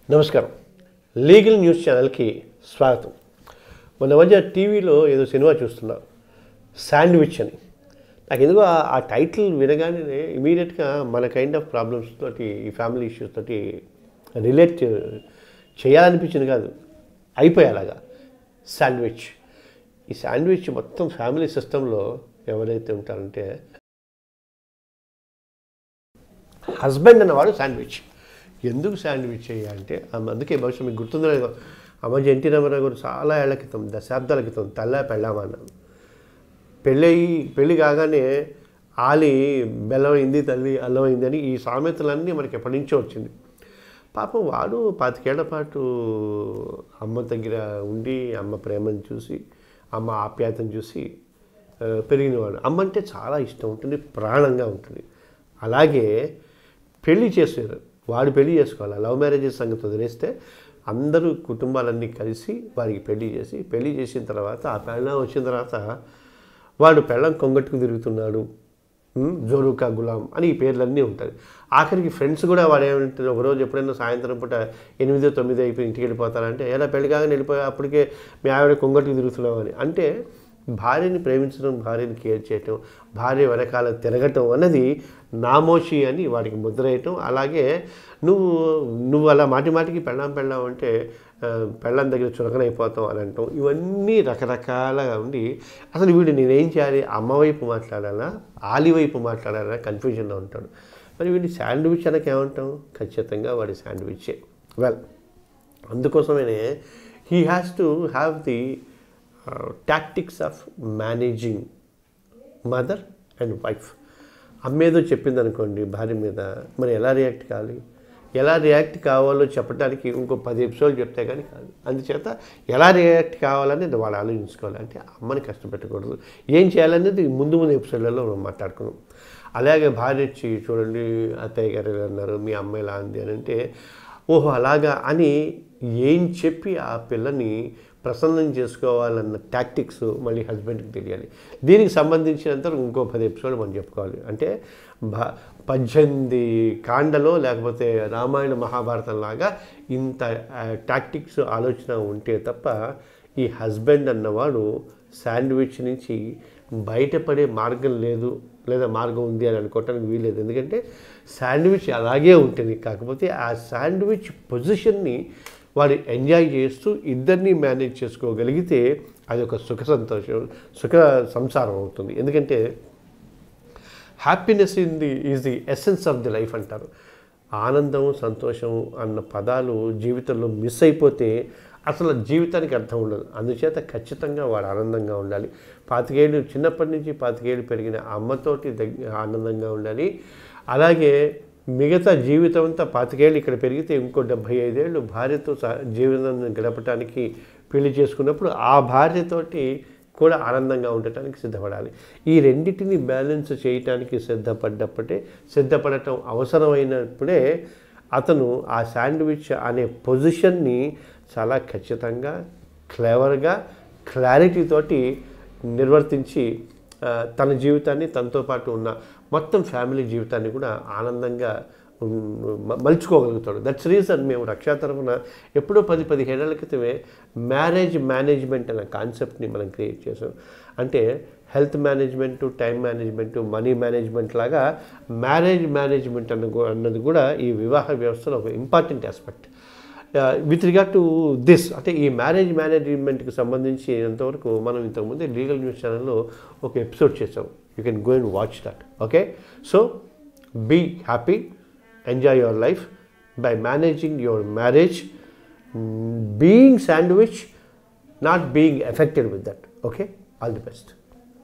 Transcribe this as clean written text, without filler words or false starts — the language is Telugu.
నమస్కారం. లీగల్ న్యూస్ ఛానల్కి స్వాగతం. మొన్న మధ్య టీవీలో ఏదో సినిమా చూస్తున్నా, శాండ్విచ్ అని. నాకు ఎందుకో ఆ టైటిల్ వినగానే ఇమీడియట్గా మన కైండ్ ఆఫ్ ప్రాబ్లమ్స్ తోటి, ఈ ఫ్యామిలీ ఇష్యూస్ తోటి రిలేట్ చేయాలనిపించింది. కాదు, అయిపోయి అలాగా. శాండ్విచ్. ఈ శాండ్విచ్ మొత్తం ఫ్యామిలీ సిస్టంలో ఎవరైతే ఉంటారంటే హస్బెండ్ అన్నవాడు శాండ్విచ్. ఎందుకు శాండ్విచ్ చేయాలంటే అందుకే బహుశా మీకు గుర్తుందో లేదో, ఆ మధ్య ఎన్టీ రామారావు గారు చాలా ఏళ్ల క్రితం, దశాబ్దాల క్రితం తల్లా పెళ్ళామా అన్నారు. పెళ్ళి కాగానే ఆలి బెల్లం అయింది, తల్లి అల్లం అయిందని ఈ సామెతలన్నీ మనకి ఎప్పటి నుంచో వచ్చింది. పాపం వాడు 25 ఏళ్ల పాటు అమ్మ దగ్గర ఉండి, అమ్మ ప్రేమను చూసి, అమ్మ ఆప్యాయతను చూసి పెరిగినవాడు. అమ్మ అంటే చాలా ఇష్టం ఉంటుంది, ప్రాణంగా ఉంటుంది. అలాగే పెళ్లి చేసారు, వాడు పెళ్లి చేసుకోవాలి. లవ్ మ్యారేజెస్ సంగతి వదిలేస్తే అందరూ కుటుంబాలన్నీ కలిసి వారికి పెళ్లి చేసిన తర్వాత, ఆ పెళ్ళం వచ్చిన తర్వాత వాడు పెళ్ళం కొంగట్టుకు తిరుగుతున్నాడు, జోరుకా గులాం అని ఈ పేర్లన్నీ ఉంటాయి. ఆఖరికి ఫ్రెండ్స్ కూడా వాడు ఏమంటారు, ఒకరోజు ఎప్పుడైనా సాయంత్రం పూట 8, 9 అయిపోయి ఇంటికి వెళ్ళిపోతారంటే, ఎలా పెళ్లి కాగానే వెళ్ళిపోయా, అప్పటికే మీ ఆవిడ కొంగట్టుకు తిరుగుతున్నావు అని. అంటే భార్యని ప్రేమించడం, భార్యని కేర్ చేయటం, భార్య వెనకాల తిరగటం అన్నది నామోషి అని వాడికి ముద్రేయటం. అలాగే నువ్వు అలా మాటికి పెళ్ళాం అంటే పెళ్ళాం దగ్గర చురకనైపోతావు అని అంటాం. ఇవన్నీ రకరకాలుగా ఉండి అసలు వీడు నేనేం చేయాలి, అమ్మ వైపు మాట్లాడాలా, ఆలి వైపు మాట్లాడాలా కన్ఫ్యూజన్లో ఉంటాడు. మరి వీడిని శాండ్విచ్ అనక ఏమంటాం? ఖచ్చితంగా వాడి శాండ్విచ్చే. వెల్, అందుకోసమే he has to have the tactics of managing mother and wife. అమ్మేదో చెప్పింది అనుకోండి భార్య మీద, మరి ఎలా రియాక్ట్ కావాలో చెప్పడానికి ఇంకో 10 ఎపిసోడ్లు చెప్తే కానీ కాదు. అందుచేత ఎలా రియాక్ట్ కావాలనేది వాడు ఆలోచించుకోవాలి. అంటే అమ్మని కష్టపెట్టకూడదు, ఏం చేయాలనేది ముందు ఎపిసోడ్లలో మనం మాట్లాడుకున్నాం. అలాగే భార్య వచ్చి, చూడండి అత్తయ్య గారు అన్నారు, మీ అమ్మాయి ఇలా అంది అని అంటే, ఓహో అలాగా అని ఏం చెప్పి ఆ పిల్లని ప్రసన్నం చేసుకోవాలన్న టాక్టిక్స్ మళ్ళీ హస్బెండ్కి తెలియాలి. దీనికి సంబంధించినంత ఇంకో 10 ఎపిసోడ్లు మనం చెప్పుకోవాలి. అంటే 18 కాండలో లేకపోతే రామాయణ మహాభారతం లాగా ఇంత టాక్టిక్స్ ఆలోచన ఉంటే తప్ప ఈ హస్బెండ్ అన్నవాడు శాండ్విచ్ నుంచి బయటపడే మార్గం లేదు, లేదా మార్గం ఉంది అని అనుకోవటానికి వీల్లేదు. ఎందుకంటే శాండ్విచ్ అలాగే ఉంటుంది. కాకపోతే ఆ శాండ్విచ్ పొజిషన్ని వాడు ఎంజాయ్ చేస్తూ ఇద్దరినీ మేనేజ్ చేసుకోగలిగితే అది ఒక సుఖ సంసారం అవుతుంది. ఎందుకంటే happiness is the essence of the life అంటారు. ఆనందం, సంతోషం అన్న పదాలు జీవితంలో మిస్ అయిపోతే అసలు జీవితానికి అర్థం ఉండదు. అందుచేత ఖచ్చితంగా వాడు ఆనందంగా ఉండాలి. 25 ఏళ్ళు చిన్నప్పటి నుంచి 25 ఏళ్ళు పెరిగిన అమ్మతోటి ఆనందంగా ఉండాలి. అలాగే మిగతా జీవితం అంతా 25 ఏళ్ళు ఇక్కడ పెరిగితే ఇంకో 75 ఏళ్ళు భార్యతో జీవితాన్ని గడపడానికి పెళ్లి చేసుకున్నప్పుడు ఆ భార్యతోటి కూడా ఆనందంగా ఉండటానికి సిద్ధపడాలి. ఈ రెండింటిని బ్యాలెన్స్ చేయటానికి సిద్ధపడటం అవసరమైనప్పుడే అతను ఆ శాండ్విచ్ అనే పొజిషన్ని చాలా ఖచ్చితంగా, క్లెవర్గా, క్లారిటీతోటి నిర్వర్తించి తన జీవితాన్ని, తనతో పాటు ఉన్న మొత్తం ఫ్యామిలీ జీవితాన్ని కూడా ఆనందంగా మలుచుకోగలుగుతాడు. దట్స్ రీజన్ మేము రక్షా తరఫున ఎప్పుడో 10-15 ఏళ్ల క్రితమే మ్యారేజ్ మేనేజ్మెంట్ అనే కాన్సెప్ట్ని మనం క్రియేట్ చేసాం. అంటే health management, time management, money management లాగా మ్యారేజ్ మేనేజ్మెంట్ అన్నది కూడా ఈ వివాహ వ్యవస్థలో ఒక important aspect. With regard to this, అంటే ఈ మ్యారేజ్ మేనేజ్మెంట్కి సంబంధించినంతవరకు మనం ఇంతకుముందే లీగల్ న్యూస్ ఛానల్లో ఒక ఎపిసోడ్ చేసాం. You can go and watch that. Okay, so be happy, enjoy your life by managing your marriage, being sandwich, not being affected with that. Okay, all the best.